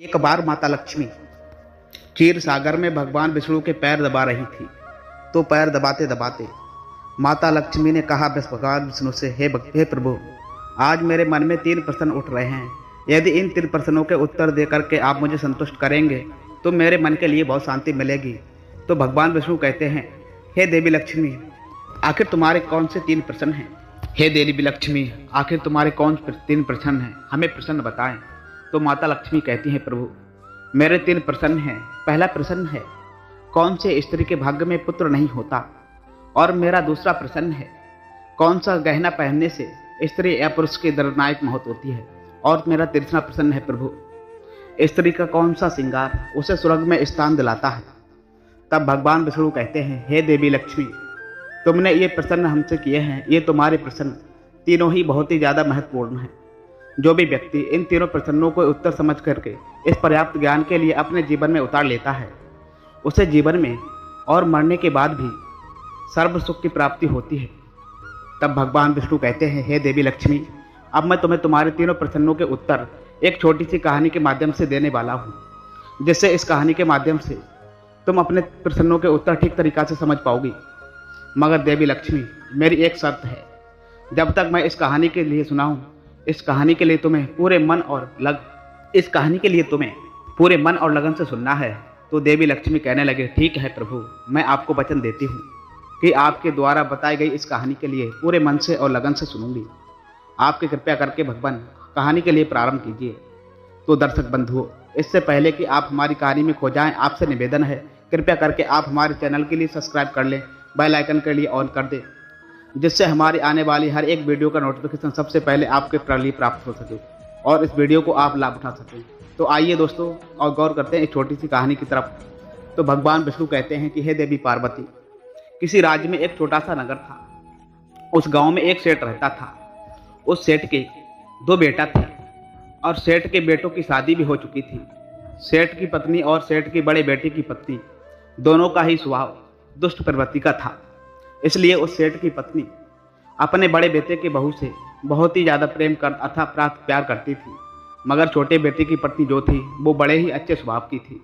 एक बार माता लक्ष्मी क्षीर सागर में भगवान विष्णु के पैर दबा रही थी। तो पैर दबाते दबाते माता लक्ष्मी ने कहा भगवान विष्णु से, हे प्रभु, आज मेरे मन में 3 प्रश्न उठ रहे हैं। यदि इन 3 प्रश्नों के उत्तर दे करके आप मुझे संतुष्ट करेंगे तो मेरे मन के लिए बहुत शांति मिलेगी। तो भगवान विष्णु कहते हैं, हे देवी लक्ष्मी, आखिर तुम्हारे कौन से 3 प्रश्न हैं? हे देवी लक्ष्मी, आखिर तुम्हारे कौन 3 प्रश्न हैं? हमें प्रश्न बताएं। तो माता लक्ष्मी कहती हैं, प्रभु, मेरे 3 प्रश्न हैं। पहला प्रश्न है, कौन से स्त्री के भाग्य में पुत्र नहीं होता? और मेरा दूसरा प्रश्न है, कौन सा गहना पहनने से स्त्री या पुरुष की दर्दनायक मौत होती है? और मेरा तीसरा प्रश्न है, प्रभु, स्त्री का कौन सा श्रृंगार उसे स्वर्ग में स्थान दिलाता है? तब भगवान विष्णु कहते हैं, हे देवी लक्ष्मी, तुमने ये प्रश्न हमसे किए हैं, ये तुम्हारे प्रश्न तीनों ही बहुत ही ज़्यादा महत्वपूर्ण हैं। जो भी व्यक्ति इन तीनों प्रश्नों को उत्तर समझ करके इस पर्याप्त ज्ञान के लिए अपने जीवन में उतार लेता है, उसे जीवन में और मरने के बाद भी सर्व सुख की प्राप्ति होती है। तब भगवान विष्णु कहते हैं, हे देवी लक्ष्मी, अब मैं तुम्हें तुम्हारे तीनों प्रश्नों के उत्तर एक छोटी सी कहानी के माध्यम से देने वाला हूँ, जिससे इस कहानी के माध्यम से तुम अपने प्रश्नों के उत्तर ठीक तरीक़ा से समझ पाओगी। मगर देवी लक्ष्मी, मेरी एक शर्त है, जब तक मैं इस कहानी के लिए सुनाऊं, इस कहानी के लिए तुम्हें पूरे मन और लगन से सुनना है। तो देवी लक्ष्मी कहने लगे, ठीक है प्रभु, मैं आपको वचन देती हूँ कि आपके द्वारा बताई गई इस कहानी के लिए पूरे मन से और लगन से सुनूंगी। आपकी कृपया करके भगवान कहानी के लिए प्रारंभ कीजिए। तो दर्शक बंधुओं, इससे पहले कि आप हमारी कहानी में खो जाएं, आपसे निवेदन है, कृपया करके आप हमारे चैनल के लिए सब्सक्राइब कर लें, बेल आइकन के लिए ऑन कर दें, जिससे हमारी आने वाली हर एक वीडियो का नोटिफिकेशन सबसे पहले आपके लिए प्राप्त हो सके और इस वीडियो को आप लाभ उठा सकें। तो आइए दोस्तों, और गौर करते हैं एक छोटी सी कहानी की तरफ। तो भगवान विष्णु कहते हैं कि हे देवी पार्वती, किसी राज्य में एक छोटा सा नगर था। उस गांव में एक सेठ रहता था। उस सेठ के 2 बेटा थे और सेठ के बेटों की शादी भी हो चुकी थी। सेठ की पत्नी और सेठ की बड़े बेटे की पत्नी दोनों का ही स्वभाव दुष्ट प्रवृत्ति का था। इसलिए उस सेठ की पत्नी अपने बड़े बेटे की बहू से बहुत ही ज़्यादा प्रेम कर अथा प्यार करती थी। मगर छोटे बेटे की पत्नी जो थी वो बड़े ही अच्छे स्वभाव की थी।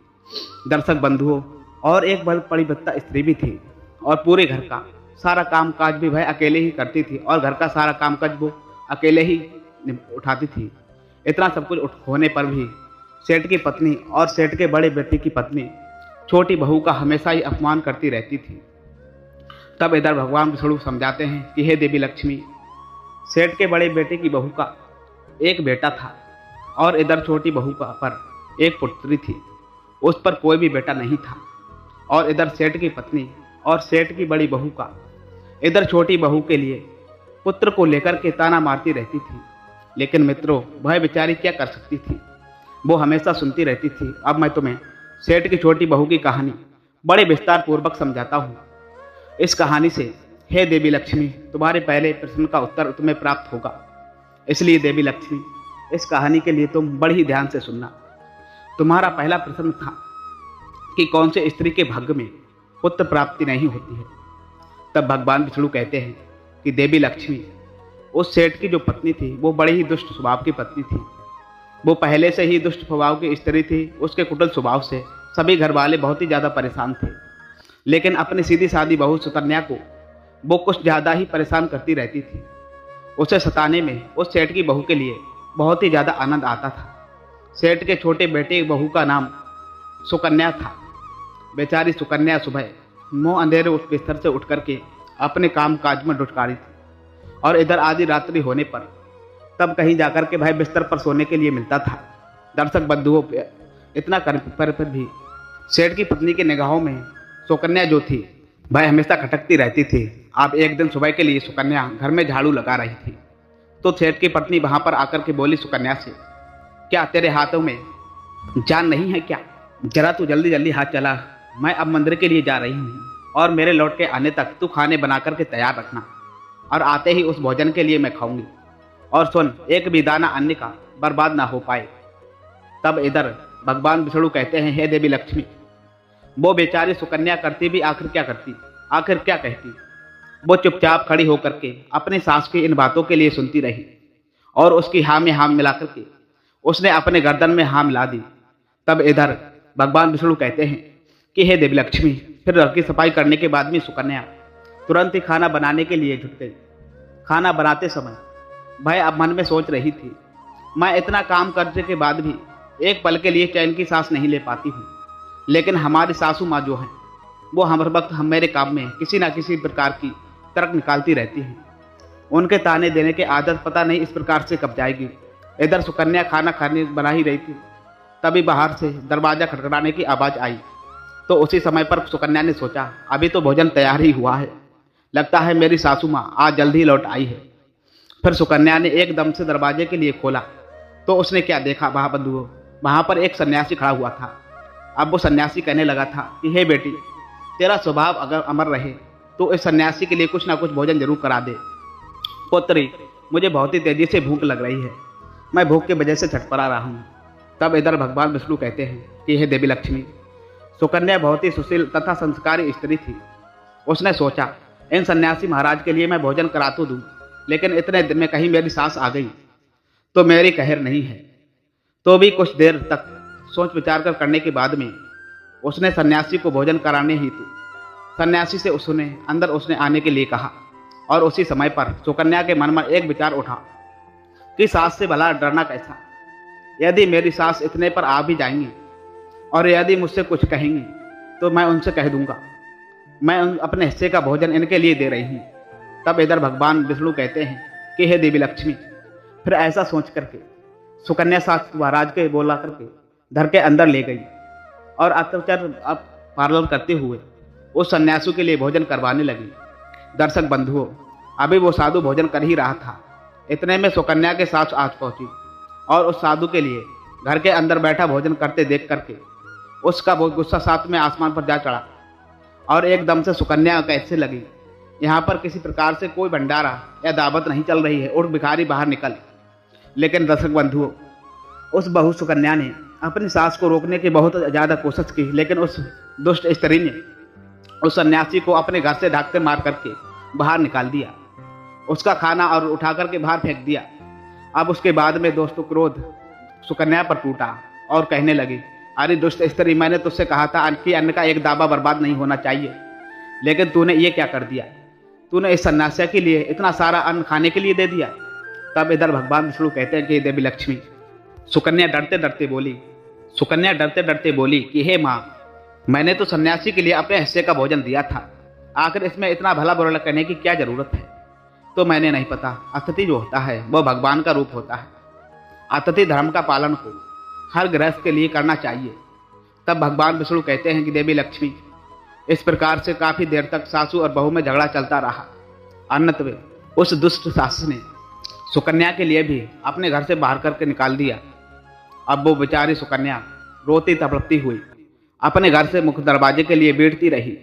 दर्शक बंधुओं, और एक परिपक्व स्त्री भी थी और पूरे घर का सारा काम काज भी वह अकेले ही करती थी और घर का सारा काम काज वो अकेले ही उठाती थी। इतना सब कुछ होने पर भी सेठ की पत्नी और सेठ के बड़े बेटे की पत्नी छोटी बहू का हमेशा ही अपमान करती रहती थी। तब इधर भगवान विष्णु समझाते हैं कि हे देवी लक्ष्मी, सेठ के बड़े बेटे की बहू का एक बेटा था और इधर छोटी बहू का पर एक पुत्री थी। उस पर कोई भी बेटा नहीं था। और इधर सेठ की पत्नी और सेठ की बड़ी बहू का इधर छोटी बहू के लिए पुत्र को लेकर के ताना मारती रहती थी। लेकिन मित्रों, वह बेचारी क्या कर सकती थी, वो हमेशा सुनती रहती थी। अब मैं तुम्हें सेठ की छोटी बहू की कहानी बड़े विस्तार पूर्वक समझाता हूँ। इस कहानी से हे देवी लक्ष्मी, तुम्हारे पहले प्रश्न का उत्तर तुम्हें प्राप्त होगा। इसलिए देवी लक्ष्मी, इस कहानी के लिए तुम बड़े ही ध्यान से सुनना। तुम्हारा पहला प्रश्न था कि कौन से स्त्री के भाग्य में पुत्र प्राप्ति नहीं होती है। तब भगवान विष्णु कहते हैं कि देवी लक्ष्मी, उस सेठ की जो पत्नी थी वो बड़े ही दुष्ट स्वभाव की पत्नी थी। वो पहले से ही दुष्ट स्वभाव की स्त्री थी। उसके कुटिल स्वभाव से सभी घर वाले बहुत ही ज़्यादा परेशान थे। लेकिन अपनी सीधी सादी बहू सुकन्या को वो कुछ ज़्यादा ही परेशान करती रहती थी। उसे सताने में उस सेठ की बहू के लिए बहुत ही ज़्यादा आनंद आता था। सेठ के छोटे बेटे की बहू का नाम सुकन्या था। बेचारी सुकन्या सुबह मुँह अंधेरे बिस्तर से उठ करके अपने काम काज में डुटकारी थी और इधर आधी रात्रि होने पर तब कहीं जाकर के भाई बिस्तर पर सोने के लिए मिलता था। दर्शक बंधुओं, इतना कर पर भी सेठ की पत्नी के निगाहों में सुकन्या जो थी वह हमेशा खटकती रहती थी। अब एक दिन सुबह के लिए सुकन्या घर में झाड़ू लगा रही थी। तो सेठ की पत्नी वहां पर आकर के बोली सुकन्या से, क्या तेरे हाथों में जान नहीं है क्या? जरा तू जल्दी जल्दी हाथ चला, मैं अब मंदिर के लिए जा रही हूँ और मेरे लौट के आने तक तू खाने बना करके तैयार रखना और आते ही उस भोजन के लिए मैं खाऊंगी। और सुन, एक भी दाना अन्न का बर्बाद ना हो पाए। तब इधर भगवान विष्णु कहते हैं, हे देवी लक्ष्मी, वो बेचारी सुकन्या करती भी आखिर क्या कहती। वो चुपचाप खड़ी होकर के अपने सास की इन बातों के लिए सुनती रही और उसकी हाँ में हाँ मिला करके उसने अपने गर्दन में हाँ मिला दी। तब इधर भगवान विष्णु कहते हैं कि हे देवी लक्ष्मी। फिर घर की सफाई करने के बाद में सुकन्या तुरंत ही खाना बनाने के लिए जुट गई। खाना बनाते समय वह अब मन में सोच रही थी, मैं इतना काम करने के बाद भी एक पल के लिए चैन की सांस नहीं ले पाती हूँ, लेकिन हमारी सासू माँ जो हैं वो हर वक्त हम मेरे काम में किसी न किसी प्रकार की तर्क निकालती रहती हैं। उनके ताने देने की आदत पता नहीं इस प्रकार से कब जाएगी। इधर सुकन्या खाना खाने बना ही रही थी, तभी बाहर से दरवाज़ा खटखटाने की आवाज़ आई। तो उसी समय पर सुकन्या ने सोचा, अभी तो भोजन तैयार ही हुआ है, लगता है मेरी सासू माँ आज जल्दी लौट आई है। फिर सुकन्या ने एकदम से दरवाजे के लिए खोला तो उसने क्या देखा, वहाँ बंधुओं, वहाँ पर एक सन्यासी खड़ा हुआ था। अब वो सन्यासी कहने लगा था कि हे बेटी, तेरा स्वभाव अगर अमर रहे तो इस सन्यासी के लिए कुछ ना कुछ भोजन जरूर करा दे। पुत्री, मुझे बहुत ही तेजी से भूख लग रही है, मैं भूख की वजह से छटपटा रहा हूँ। तब इधर भगवान विष्णु कहते हैं कि हे देवी लक्ष्मी। सुकन्या बहुत ही सुशील तथा संस्कारी स्त्री थी। उसने सोचा, इन सन्यासी महाराज के लिए मैं भोजन करा तो दूँ, लेकिन इतने दिन में कहीं मेरी सास आ गई तो मेरी कहर नहीं है। तो भी कुछ देर तक सोच विचार कर करने के बाद में उसने सन्यासी को भोजन कराने हेतु सन्यासी से उसने आने के लिए कहा। और उसी समय पर सुकन्या के मन में एक विचार उठा कि सास से भला डरना कैसा। यदि मेरी सास इतने पर आ भी जाएंगी और यदि मुझसे कुछ कहेंगी तो मैं उनसे कह दूंगा मैं अपने हिस्से का भोजन इनके लिए दे रही हूँ। तब इधर भगवान विष्णु कहते हैं कि हे देवी लक्ष्मी। फिर ऐसा सोच करके सुकन्या सास महाराज के बोला करके घर के अंदर ले गई और अत्याचार पालन करते हुए उस सन्यासी के लिए भोजन करवाने लगी। दर्शक बंधुओं, अभी वो साधु भोजन कर ही रहा था, इतने में सुकन्या के सास आज पहुंची और उस साधु के लिए घर के अंदर बैठा भोजन करते देख करके उसका बहुत गुस्सा साथ में आसमान पर जा चढ़ा। और एकदम से सुकन्या कैसे लगी, यहाँ पर किसी प्रकार से कोई भंडारा या दावत नहीं चल रही है, उठ भिखारी बाहर निकल। लेकिन दर्शक बंधुओं, उस बहू सुकन्या ने अपनी सास को रोकने की बहुत ज़्यादा कोशिश की, लेकिन उस दुष्ट स्त्री ने उस सन्यासी को अपने घर से ढाक मार करके बाहर निकाल दिया, उसका खाना और उठा करके बाहर फेंक दिया। अब उसके बाद में दोस्तों क्रोध सुकन्या पर टूटा और कहने लगी, अरे दुष्ट स्त्री, मैंने तुझसे कहा था कि अन्न का एक दावा बर्बाद नहीं होना चाहिए, लेकिन तूने ये क्या कर दिया, तूने इस सन्यासी के लिए इतना सारा अन्न खाने के लिए दे दिया। तब इधर भगवान विष्णु कहते हैं कि देवी लक्ष्मी। सुकन्या डरते डरते बोली कि हे माँ, मैंने तो सन्यासी के लिए अपने हिस्से का भोजन दिया था, आखिर इसमें इतना भला बुरा कहने की क्या जरूरत है। तो मैंने नहीं पता, अतिथि जो होता है वह भगवान का रूप होता है, अतिथि धर्म का पालन को हर गृहस्थ के लिए करना चाहिए। तब भगवान विष्णु कहते हैं कि देवी लक्ष्मी। इस प्रकार से काफी देर तक सासू और बहू में झगड़ा चलता रहा। अन्यतः उस दुष्ट सास ने सुकन्या के लिए भी अपने घर से बाहर करके निकाल दिया। अब वो बेचारी सुकन्या रोती तड़पती हुई अपने घर से मुख्य दरवाजे के लिए बैठती रही,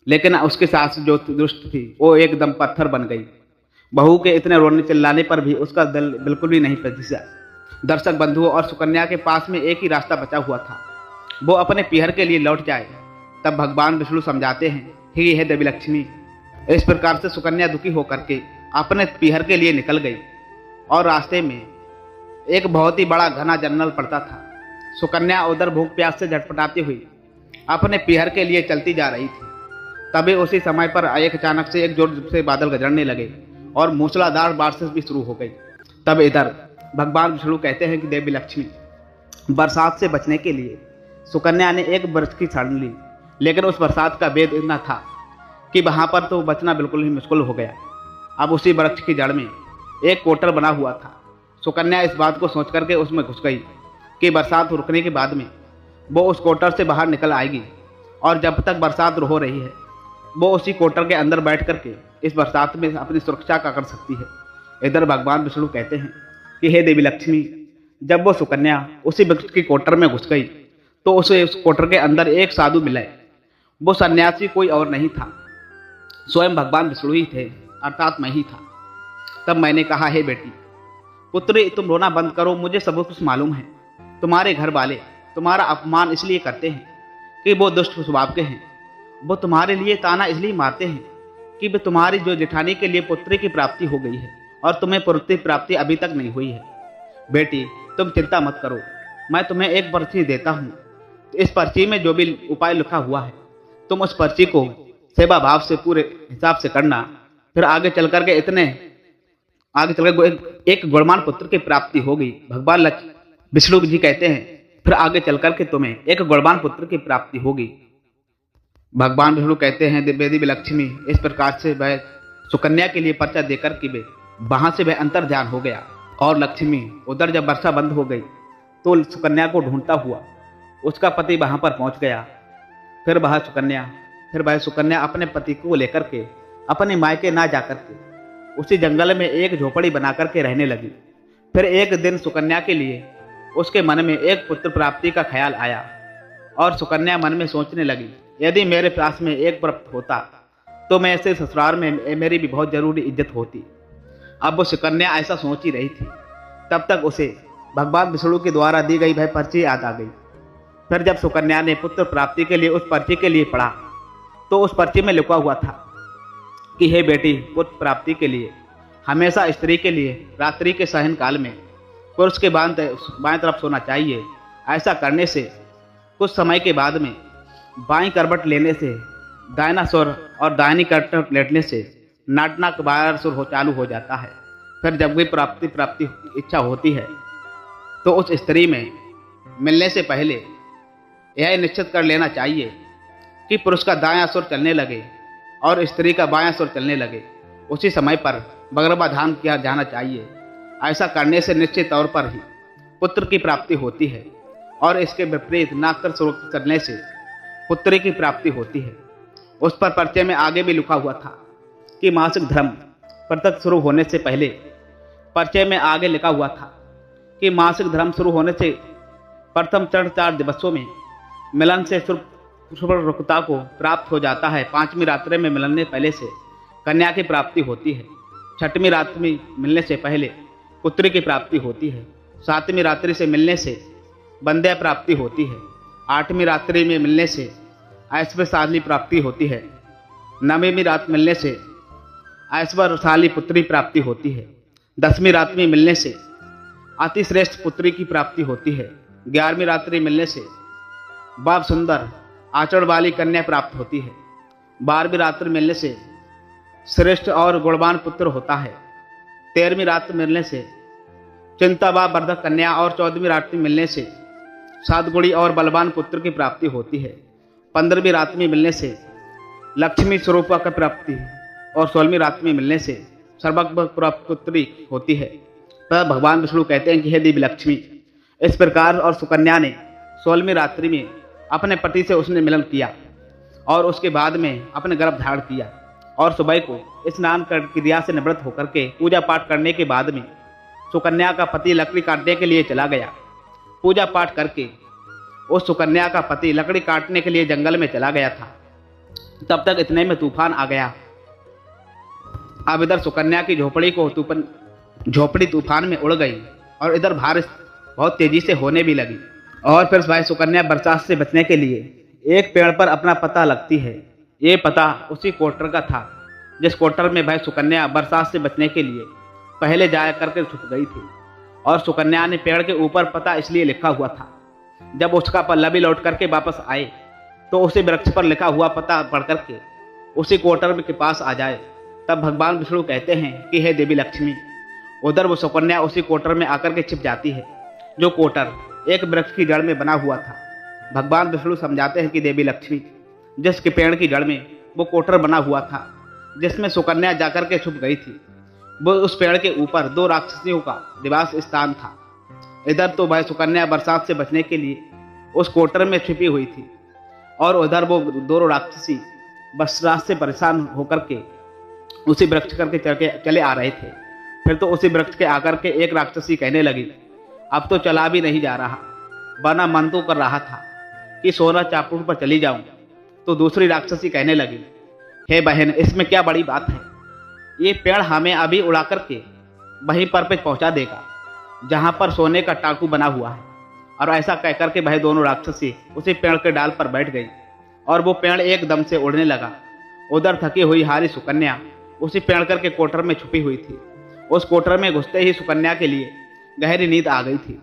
लेकिन उसकी सास जो दुष्ट थी वो एकदम पत्थर बन गई। बहू के इतने रोने चिल्लाने पर भी उसका दिल बिल्कुल भी नहीं पसीजा। दर्शक बंधुओं, और सुकन्या के पास में एक ही रास्ता बचा हुआ था, वो अपने पीहर के लिए लौट जाए। तब भगवान विष्णु समझाते हैं कि हे देवी लक्ष्मी। इस प्रकार से सुकन्या दुखी होकर के अपने पीहर के लिए निकल गई और रास्ते में एक बहुत ही बड़ा घना जंगल पड़ता था। सुकन्या उधर भूख प्यास से झटपटाती हुई अपने पीहर के लिए चलती जा रही थी। तभी उसी समय पर एक अचानक से एक जोर से बादल गरजने लगे और मूसलाधार बारिश भी शुरू हो गई। तब इधर भगवान विष्णु कहते हैं कि देवी लक्ष्मी। बरसात से बचने के लिए सुकन्या ने एक वृक्ष की शरण ली, लेकिन उस बरसात का भेद इतना था कि वहां पर तो बचना बिल्कुल ही मुश्किल हो गया। अब उसी वृक्ष की जड़ में एक कोटर बना हुआ था। सुकन्या इस बात को सोच करके उसमें घुस गई कि बरसात रुकने के बाद में वो उस कोटर से बाहर निकल आएगी, और जब तक बरसात हो रही है वो उसी कोटर के अंदर बैठ करके इस बरसात में अपनी सुरक्षा का कर सकती है। इधर भगवान विष्णु कहते हैं कि हे देवी लक्ष्मी। जब वो सुकन्या उसी वृक्ष की कोटर में घुस गई तो उसे उस कोटर के अंदर एक साधु मिले। वो सन्यासी कोई और नहीं था, स्वयं भगवान विष्णु ही थे, अर्थात मैं ही था। तब मैंने कहा, हे बेटी पुत्री, तुम रोना बंद करो, मुझे सब कुछ मालूम है। तुम्हारे घर वाले तुम्हारा अपमान इसलिए करते हैं कि वो दुष्ट स्वभाव के हैं। वो तुम्हारे लिए ताना इसलिए मारते हैं कि वे तुम्हारी जो जेठानी के लिए पुत्री की प्राप्ति हो गई है और तुम्हें पुत्री प्राप्ति अभी तक नहीं हुई है। बेटी तुम चिंता मत करो, मैं तुम्हें एक पर्ची देता हूँ, इस पर्ची में जो भी उपाय लिखा हुआ है तुम उस पर्ची को सेवा भाव से पूरे हिसाब से करना। फिर आगे चल करके एक गुणवान पुत्र की प्राप्ति होगी। भगवान विष्णु जी कहते हैं फिर आगे चल करके तुम्हें एक गुणवान पुत्र की प्राप्ति होगी। भगवान विष्णु कहते हैं देवी लक्ष्मी इस प्रकार से वह सुकन्या के लिए पर्चा देकर कि वे वहां से वह अंतर ध्यान हो गया। और लक्ष्मी उधर जब वर्षा बंद हो गई तो सुकन्या को ढूंढता हुआ उसका पति वहां पर पहुंच गया। फिर वह सुकन्या अपने पति को लेकर के अपने मायके ना जाकर के उसी जंगल में एक झोपड़ी बना करके रहने लगी। फिर एक दिन सुकन्या के लिए उसके मन में एक पुत्र प्राप्ति का ख्याल आया और सुकन्या मन में सोचने लगी, यदि मेरे पास में एक पुत्र होता तो मैं ऐसे ससुराल में मेरी भी बहुत जरूरी इज्जत होती। अब वो सुकन्या ऐसा सोच ही रही थी, तब तक उसे भगवान विष्णु के द्वारा दी गई वह पर्ची याद आ गई। फिर जब सुकन्या ने पुत्र प्राप्ति के लिए उस पर्ची के लिए पढ़ा तो उस पर्ची में लिखा हुआ था कि हे बेटी, पुत्र प्राप्ति के लिए हमेशा स्त्री के लिए रात्रि के शयन काल में पुरुष के बाएं तरफ सोना चाहिए। ऐसा करने से कुछ समय के बाद में बाईं करवट लेने से दाहिना सुर और दाहिनी करवट लेटने से नाटना का बायां सुर चालू हो जाता है। फिर जब भी प्राप्ति इच्छा होती है तो उस स्त्री में मिलने से पहले यह निश्चित कर लेना चाहिए कि पुरुष का दायां सुर चलने लगे और स्त्री का बायां सुर चलने लगे। उसी समय पर गर्भाधान किया जाना चाहिए। ऐसा करने से निश्चित तौर पर ही पुत्र की प्राप्ति होती है और इसके विपरीत नाकर सुर चलने से पुत्री की प्राप्ति होती है। उस पर पर्चे में आगे भी लिखा हुआ था कि मासिक धर्म प्रत्यक्ष शुरू होने से पहले पर्चे में आगे लिखा हुआ था कि मासिक धर्म शुरू होने से प्रथम 4 दिवसों में मिलन से शुभता को प्राप्त हो जाता है। 5वीं रात्रि में मिलने पहले से कन्या की प्राप्ति होती है। 6वीं रात्रि में मिलने से पहले पुत्री की प्राप्ति होती है। 7वीं रात्रि से मिलने से बंध्या प्राप्ति होती है। 8वीं रात्रि में मिलने से ऐश्वर्यशाली प्राप्ति होती है। 9वीं रात मिलने से ऐश्वर्यशाली पुत्री प्राप्ति होती है। 10वीं रात्रि में मिलने से अतिश्रेष्ठ पुत्री की प्राप्ति होती है। 11वीं रात्रि मिलने से बाप सुंदर आचरण वाली कन्या प्राप्त होती है। 12वीं रात्रि मिलने से श्रेष्ठ और गुणवान पुत्र होता है। 13वीं रात्रि मिलने से चिंता व वर्धक कन्या और 14वीं रात्रि मिलने से सातगुणी और बलवान पुत्र की प्राप्ति होती है। 15वीं रात्रि में मिलने से लक्ष्मी स्वरूप की प्राप्ति और 16वीं रात्रि में मिलने से सर्वज्ञ पुत्री होती है। तब भगवान विष्णु कहते हैं कि हे देवी लक्ष्मी, इस प्रकार और सुकन्या ने 16वीं रात्रि में अपने पति से उसने मिलन किया और उसके बाद में अपने गर्भ धारण किया और सुबह को स्नान कर क्रिया से निवृत्त होकर के पूजा पाठ करने के बाद में सुकन्या का पति लकड़ी काटने के लिए चला गया। पूजा पाठ करके उस सुकन्या का पति लकड़ी काटने के लिए जंगल में चला गया था। तब तक इतने में तूफान आ गया। अब इधर सुकन्या की झोपड़ी तूफान में उड़ गई और इधर बारिश बहुत तेजी से होने भी लगी। और फिर भाई सुकन्या बरसात से बचने के लिए एक पेड़ पर अपना पता लगती है। ये पता उसी कोटर का था जिस कोटर में भाई सुकन्या बरसात से बचने के लिए पहले जाया करके छुप गई थी। और सुकन्या ने पेड़ के ऊपर पता इसलिए लिखा हुआ था, जब उसका पल्ला भी लौट करके वापस आए तो उसी वृक्ष पर लिखा हुआ पता पढ़ करके उसी कोटर के पास आ जाए। तब भगवान विष्णु कहते हैं कि हे देवी लक्ष्मी, उधर वो सुकन्या उसी कोटर में आकर के छिप जाती है जो कोटर एक वृक्ष की जड़ में बना हुआ था। भगवान विष्णु समझाते हैं कि देवी लक्ष्मी, जिसके पेड़ की जड़ में वो कोटर बना हुआ था जिसमें सुकन्या जाकर के छुप गई थी, वो उस पेड़ के ऊपर 2 राक्षसियों का निवास स्थान था। इधर तो भाई सुकन्या बरसात से बचने के लिए उस कोटर में छिपी हुई थी और उधर वो 2 राक्षसी बरसात से परेशान होकर के उसी वृक्ष करके चले आ रहे थे। फिर तो उसी वृक्ष के आकर के एक राक्षसी कहने लगी, अब तो चला भी नहीं जा रहा, बना मन तो कर रहा था कि सोना चापुर पर चली जाऊं। तो दूसरी राक्षसी कहने लगी, हे बहन, इसमें क्या बड़ी बात है, ये पेड़ हमें अभी उड़ा करके वहीं पर पे पहुंचा देगा जहां पर सोने का टाकू बना हुआ है। और ऐसा कहकर के वह दोनों राक्षसी उसी पेड़ के डाल पर बैठ गई और वो पेड़ एकदम से उड़ने लगा। उधर थकी हुई हारी सुकन्या उसी पेड़ के कोटर में छुपी हुई थी। उस कोटर में घुसते ही सुकन्या के लिए गहरी नींद आ गई थी।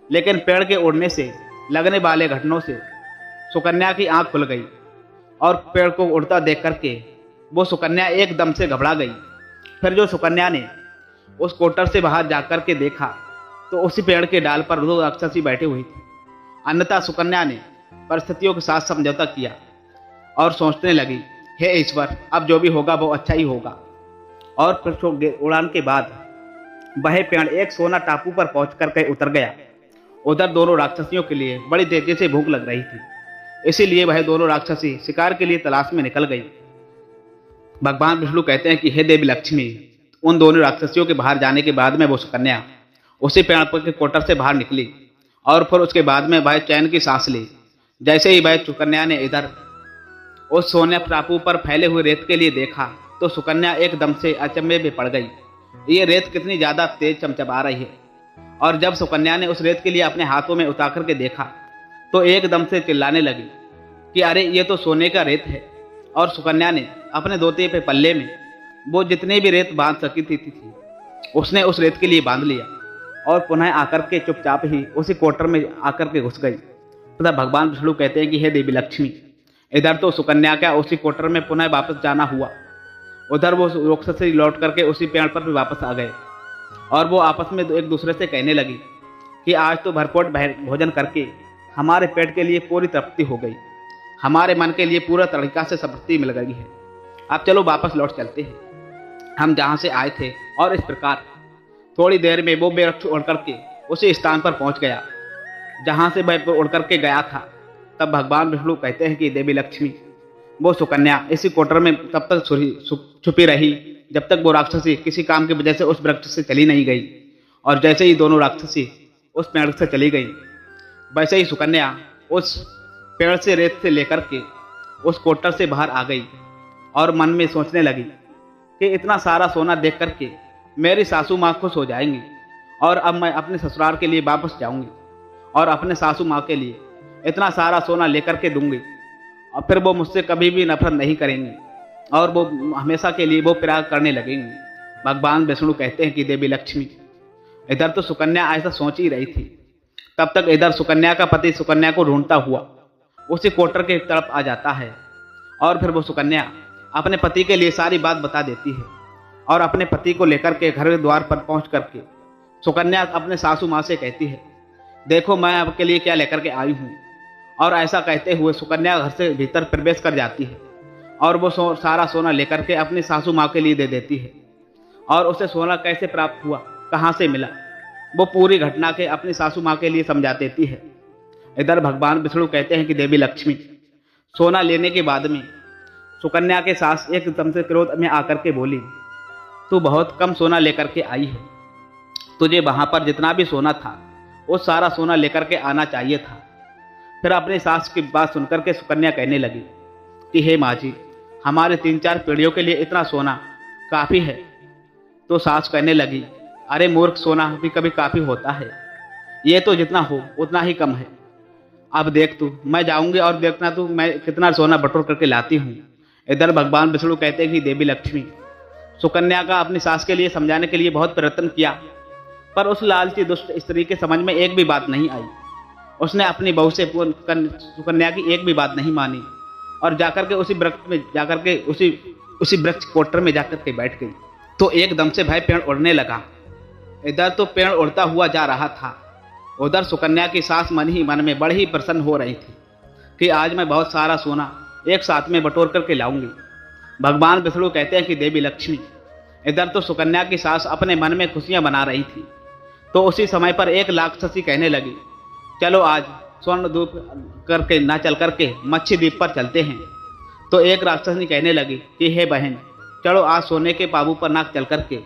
लेकिन पेड़ के उड़ने से लगने वाले घटनों से सुकन्या की आंख खुल गई और पेड़ को उड़ता देख करके वो सुकन्या एकदम से घबरा गई। फिर जो सुकन्या ने उस कोटर से बाहर जाकर के देखा तो उसी पेड़ के डाल पर 2 राक्षसी बैठी हुई थी। अन्यथा सुकन्या ने परिस्थितियों के साथ समझौता किया और सोचने लगी, हे ईश्वर, अब जो भी होगा वो अच्छा ही होगा। और फिर उड़ान के बाद वह पेड़ एक सोना टापू पर पहुंच करके उतर गया। उधर दोनों राक्षसियों के लिए बड़ी तेजी से भूख लग रही थी, इसीलिए वह दोनों राक्षसी शिकार के लिए तलाश में निकल गई। भगवान विष्णु कहते हैं कि हे देवी लक्ष्मी, उन दोनों राक्षसियों के बाहर जाने के बाद में वो सुकन्या उसी पेड़ पर के कोटर से बाहर निकली और फिर उसके बाद में वह चैन की सांस ली। जैसे ही वह सुकन्या ने इधर उस सोने टापू पर फैले हुए रेत के लिए देखा तो सुकन्या एकदम से अचंभे में पड़ गई। ये रेत कितनी ज्यादा तेज चमचमा रही है। और जब सुकन्या ने उस रेत के लिए अपने हाथों में उतार करके देखा तो एकदम से चिल्लाने लगी कि अरे ये तो सोने का रेत है। और सुकन्या ने अपने धोती पे पल्ले में वो जितने भी रेत बांध सकी थी उसने उस रेत के लिए बांध लिया और पुनः आकर के चुपचाप ही उसी कोटर में आकर के घुस गई। तथा भगवान विष्णु कहते हैं कि हे देवी लक्ष्मी, इधर तो सुकन्या का उसी कोटर में पुनः वापस जाना हुआ। उधर वो राक्षस से लौट करके उसी पेड़ पर भी वापस आ गए और वो आपस में एक दूसरे से कहने लगी कि आज तो भरपेट भोजन करके हमारे पेट के लिए पूरी तृप्ति हो गई, हमारे मन के लिए पूरा तरीका से संतृप्ति मिल गई है। अब चलो वापस लौट चलते हैं हम जहाँ से आए थे। और इस प्रकार थोड़ी देर में वो वृक्ष उड़ करके उसी स्थान पर पहुंच गया जहाँ से वह उड़ करके गया था। तब भगवान विष्णु कहते हैं कि देवी लक्ष्मी, वो सुकन्या इसी कोटर में तब तक छुपी रही जब तक वो राक्षसी किसी काम की वजह से उस वृक्ष से चली नहीं गई। और जैसे ही दोनों राक्षसी उस पेड़ से चली गई वैसे ही सुकन्या उस पेड़ से रेत से लेकर के उस कोटर से बाहर आ गई और मन में सोचने लगी कि इतना सारा सोना देख करके मेरी सासू माँ खुश हो जाएंगी और अब मैं अपने ससुराल के लिए वापस जाऊंगी और अपने सासू माँ के लिए इतना सारा सोना लेकर के दूंगी और फिर वो मुझसे कभी भी नफरत नहीं करेंगी और वो हमेशा के लिए वो प्यार करने लगेंगी। भगवान विष्णु कहते हैं कि देवी लक्ष्मी, इधर तो सुकन्या ऐसा सोच ही रही थी। तब तक इधर सुकन्या का पति सुकन्या को ढूंढता हुआ उसी कोटर के तरफ आ जाता है और फिर वो सुकन्या अपने पति के लिए सारी बात बता देती है और अपने पति को लेकर के घर के द्वार पर पहुंच करके सुकन्या अपने सासू माँ से कहती है, देखो मैं आपके लिए क्या लेकर के आई हूँ। और ऐसा कहते हुए सुकन्या घर से भीतर प्रवेश कर जाती है और वो सारा सोना लेकर के अपनी सासू माँ के लिए दे देती है। और उसे सोना कैसे प्राप्त हुआ, कहाँ से मिला, वो पूरी घटना के अपनी सासू माँ के लिए समझा देती है। इधर भगवान विष्णु कहते हैं कि देवी लक्ष्मी, सोना लेने के बाद में सुकन्या के सास एकदम से क्रोध में आकर के बोली, तू बहुत कम सोना लेकर के आई है, तुझे वहां पर जितना भी सोना था वो सारा सोना लेकर के आना चाहिए था। फिर अपनी सास की बात सुनकर के सुकन्या कहने लगी कि हे माँ जी, हमारे 3-4 पीढ़ियों के लिए इतना सोना काफ़ी है। तो सास कहने लगी, अरे मूर्ख, सोना भी कभी काफ़ी होता है, ये तो जितना हो उतना ही कम है। अब देख तू, मैं जाऊंगी और देखना तू मैं कितना सोना बटोर करके लाती हूँ। इधर भगवान विष्णु कहते हैं कि देवी लक्ष्मी, सुकन्या का अपनी सास के लिए समझाने के लिए बहुत प्रयत्न किया पर उस लालची दुष्ट स्त्री के समझ में एक भी बात नहीं आई। उसने अपनी बहू से सुकन्या की एक भी बात नहीं मानी और जाकर के उसी वृक्ष में जाकर के उसी वृक्ष कोटर में जाकर के बैठ गई। तो एकदम से भाई पेड़ उड़ने लगा। इधर तो पेड़ उड़ता हुआ जा रहा था, उधर सुकन्या की सास मन ही मन में बड़ी ही प्रसन्न हो रही थी कि आज मैं बहुत सारा सोना एक साथ में बटोर करके लाऊंगी। भगवान विष्णु कहते हैं कि देवी लक्ष्मी, इधर तो सुकन्या की सास अपने मन में खुशियां बना रही थी। तो उसी समय पर एक राक्षसी कहने लगी, चलो आज स्वर्ण धूप करके ना चल करके मच्छी द्वीप पर चलते हैं। तो एक राक्षसी कहने लगी कि हे बहन, चलो आज सोने के पाबू पर ना चल करके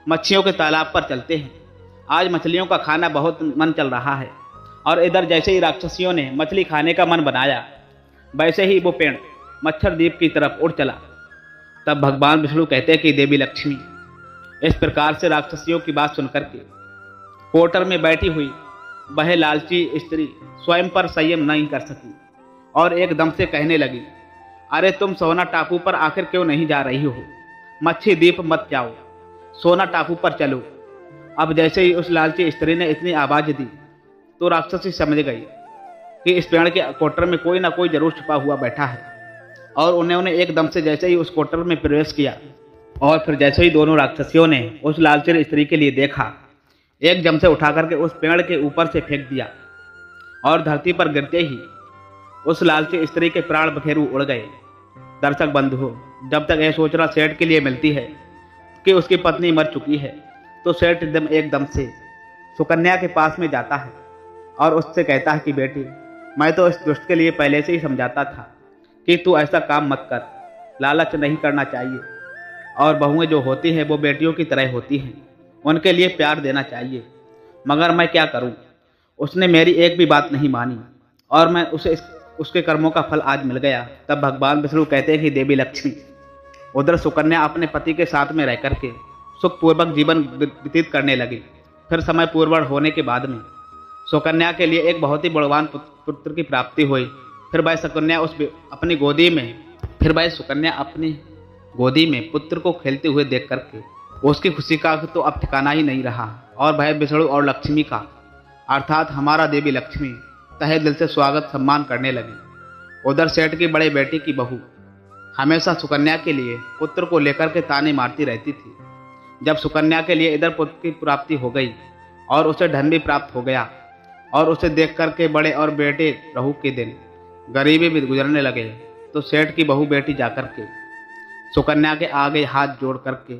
मच्छियों के तालाब पर चलते हैं, आज मछलियों का खाना बहुत मन चल रहा है। और इधर जैसे ही राक्षसियों ने मछली खाने का मन बनाया वैसे ही वो पेड़ मच्छर द्वीप की तरफ उड़ चला। तब भगवान विष्णु कहते हैं कि देवी लक्ष्मी, इस प्रकार से राक्षसियों की बात सुनकर के कोटर में बैठी हुई वह लालची स्त्री स्वयं पर संयम नहीं कर सकी और एकदम से कहने लगी, अरे तुम सोना टापू पर आखिर क्यों नहीं जा रही हो, मच्छी द्वीप मत जाओ, सोना टापू पर चलो। अब जैसे ही उस लालची स्त्री ने इतनी आवाज दी तो राक्षसी समझ गई कि इस पेड़ के कोटर में कोई ना कोई जरूर छुपा हुआ बैठा है, और उन्होंने एकदम से जैसे ही उस कोटर में प्रवेश किया और फिर जैसे ही दोनों राक्षसियों ने उस लालची स्त्री के लिए देखा, एक जम से उठा करके उस पेड़ के ऊपर से फेंक दिया और धरती पर गिरते ही उस लालची स्त्री के प्राण बखेरू उड़ गए। दर्शक बंधुओं, जब तक यह सूचना सेठ के लिए मिलती है कि उसकी पत्नी मर चुकी है, तो सेठ एकदम से सुकन्या के पास में जाता है और उससे कहता है कि बेटी, मैं तो इस दुष्ट के लिए पहले से ही समझाता था कि तू ऐसा काम मत कर, लालच नहीं करना चाहिए, और बहुएं जो होती हैं वो बेटियों की तरह होती हैं, उनके लिए प्यार देना चाहिए, मगर मैं क्या करूं, उसने मेरी एक भी बात नहीं मानी और मैं उसके कर्मों का फल आज मिल गया। तब भगवान विष्णु कहते हैं कि देवी लक्ष्मी, उधर सुकन्या अपने पति के साथ में रह करके सुखपूर्वक जीवन व्यतीत करने लगी। फिर समय पूर्वण होने के बाद में सुकन्या के लिए एक बहुत ही बलवान पुत्र की प्राप्ति हुई। फिर वह सुकन्या अपनी गोदी में पुत्र को खेलते हुए देख करके उसकी खुशी का तो अब ठिकाना ही नहीं रहा, और वह विष्णु और लक्ष्मी का अर्थात हमारा देवी लक्ष्मी तहे दिल से स्वागत सम्मान करने लगी। उधर सेठ की बड़े बेटी की बहू हमेशा सुकन्या के लिए पुत्र को लेकर के ताने मारती रहती थी। जब सुकन्या के लिए इधर पुत्र की प्राप्ति हो गई और उसे धन भी प्राप्त हो गया, और उसे देख करके बड़े और बेटे रहू के दिन गरीबी भी गुजरने लगे, तो सेठ की बहू बेटी जाकर के सुकन्या के आगे हाथ जोड़ करके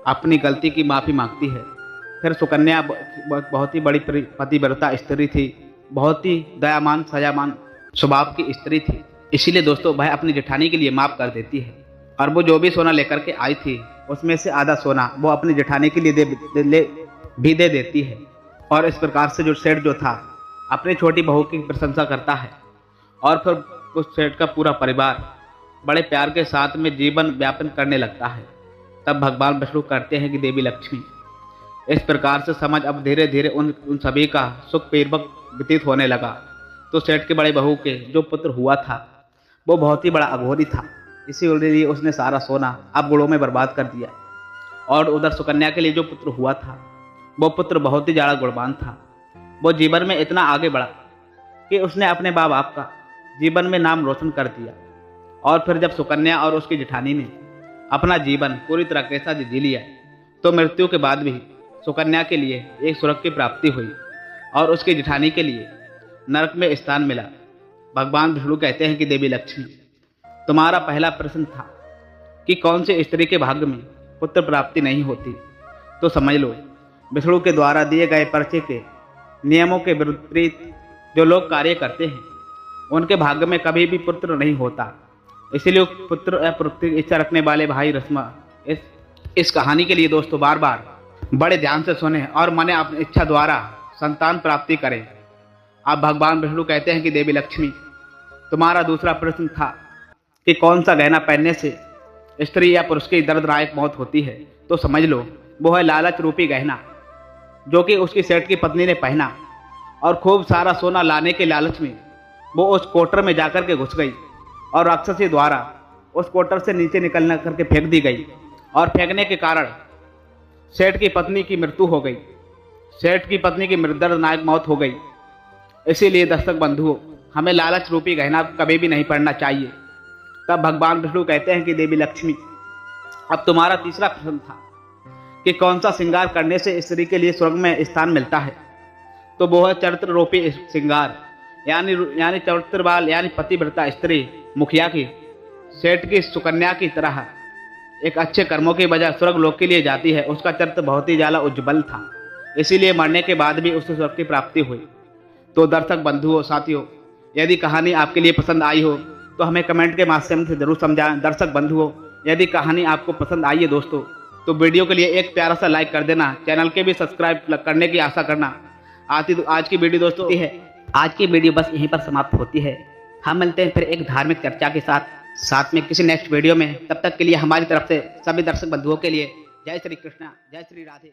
अपनी गलती की माफ़ी मांगती है। फिर सुकन्या बहुत ही बड़ी पतिव्रता स्त्री थी, बहुत ही दयामान सजामान स्वभाव की स्त्री थी, इसीलिए दोस्तों वह अपनी जेठानी के लिए माफ़ कर देती है, और वो जो भी सोना लेकर के आई थी उसमें से आधा सोना वो अपनी जेठानी के लिए भी दे देती है। और इस प्रकार से जो सेठ जो था अपनी छोटी बहू की प्रशंसा करता है, और फिर उस सेठ का पूरा परिवार बड़े प्यार के साथ में जीवन व्यापन करने लगता है। तब भगवान विष्णु करते हैं कि देवी लक्ष्मी, इस प्रकार से समझ अब धीरे धीरे उन सभी का सुखपूर्वक व्यतीत होने लगा। तो सेठ के बड़े बहू के जो पुत्र हुआ था वो बहुत ही बड़ा अघोरी था, इसीलिए उसने सारा सोना अब गुड़ों में बर्बाद कर दिया। और उधर सुकन्या के लिए जो पुत्र हुआ था वो पुत्र बहुत ही ज़्यादा गुणवान था। वो जीवन में इतना आगे बढ़ा कि उसने अपने माँ बाप का जीवन में नाम रोशन कर दिया। और फिर जब सुकन्या और उसकी जेठानी ने अपना जीवन पूरी तरह के साथ जी लिया, तो मृत्यु के बाद भी सुकन्या के लिए एक स्वर्ग की प्राप्ति हुई और उसकी जेठानी के लिए नरक में स्थान मिला। भगवान विष्णु कहते हैं कि देवी लक्ष्मी, तुम्हारा पहला प्रश्न था कि कौन सी स्त्री के भाग्य में पुत्र प्राप्ति नहीं होती, तो समझ लो विष्णु के द्वारा दिए गए पर्चे के नियमों के विपरीत जो लोग कार्य करते हैं उनके भाग्य में कभी भी पुत्र नहीं होता। इसीलिए पुत्र या पुत्री की इच्छा रखने वाले भाई रस्मा इस कहानी के लिए दोस्तों बार बार बड़े ध्यान से सुने और मने अपनी इच्छा द्वारा संतान प्राप्ति करें। अब भगवान विष्णु कहते हैं कि देवी लक्ष्मी, तुम्हारा दूसरा प्रश्न था कि कौन सा गहना पहनने से स्त्री या पुरुष की दर्दनायक मौत होती है, तो समझ लो वो है लालच रूपी गहना, जो कि उसकी सेठ की पत्नी ने पहना और खूब सारा सोना लाने के लालच में वो उस कोटर में जाकर के घुस गई और राक्षसी द्वारा उस कोटर से नीचे निकलना करके फेंक दी गई, और फेंकने के कारण सेठ की पत्नी की मृत्यु हो गई। सेठ की पत्नी की दर्दनायक मौत हो गई। इसीलिए दर्शक बंधुओं, हमें लालच रूपी गहना कभी भी नहीं पहनना चाहिए। तब भगवान विष्णु कहते हैं कि देवी लक्ष्मी, अब तुम्हारा तीसरा प्रश्न था कि कौन सा श्रृंगार करने से स्त्री के लिए स्वर्ग में स्थान मिलता है, तो वो है चरित्र रूपी श्रृंगार, यानी चरित्रवाल यानी पतिव्रता स्त्री मुखिया की सेठ की सुकन्या की तरह एक अच्छे कर्मों की वजह स्वर्ग लोक के लिए जाती है। उसका चरित्र बहुत ही ज्यादा उज्ज्वल था, इसीलिए मरने के बाद भी उसे स्वर्ग की प्राप्ति हुई। तो दर्शक बंधुओं साथियों, यदि कहानी आपके लिए पसंद आई हो तो हमें कमेंट के माध्यम से जरूर समझाएं। दर्शक बंधुओं, यदि कहानी आपको पसंद आई है दोस्तों, तो वीडियो के लिए एक प्यारा सा लाइक कर देना, चैनल के भी सब्सक्राइब करने की आशा करना। आज की वीडियो दोस्तों आज की वीडियो बस यहीं पर समाप्त होती है। हम मिलते हैं फिर एक धार्मिक चर्चा के साथ में किसी नेक्स्ट वीडियो में। तब तक के लिए हमारी तरफ से सभी दर्शक बंधुओं के लिए जय श्री कृष्णा, जय श्री राधे।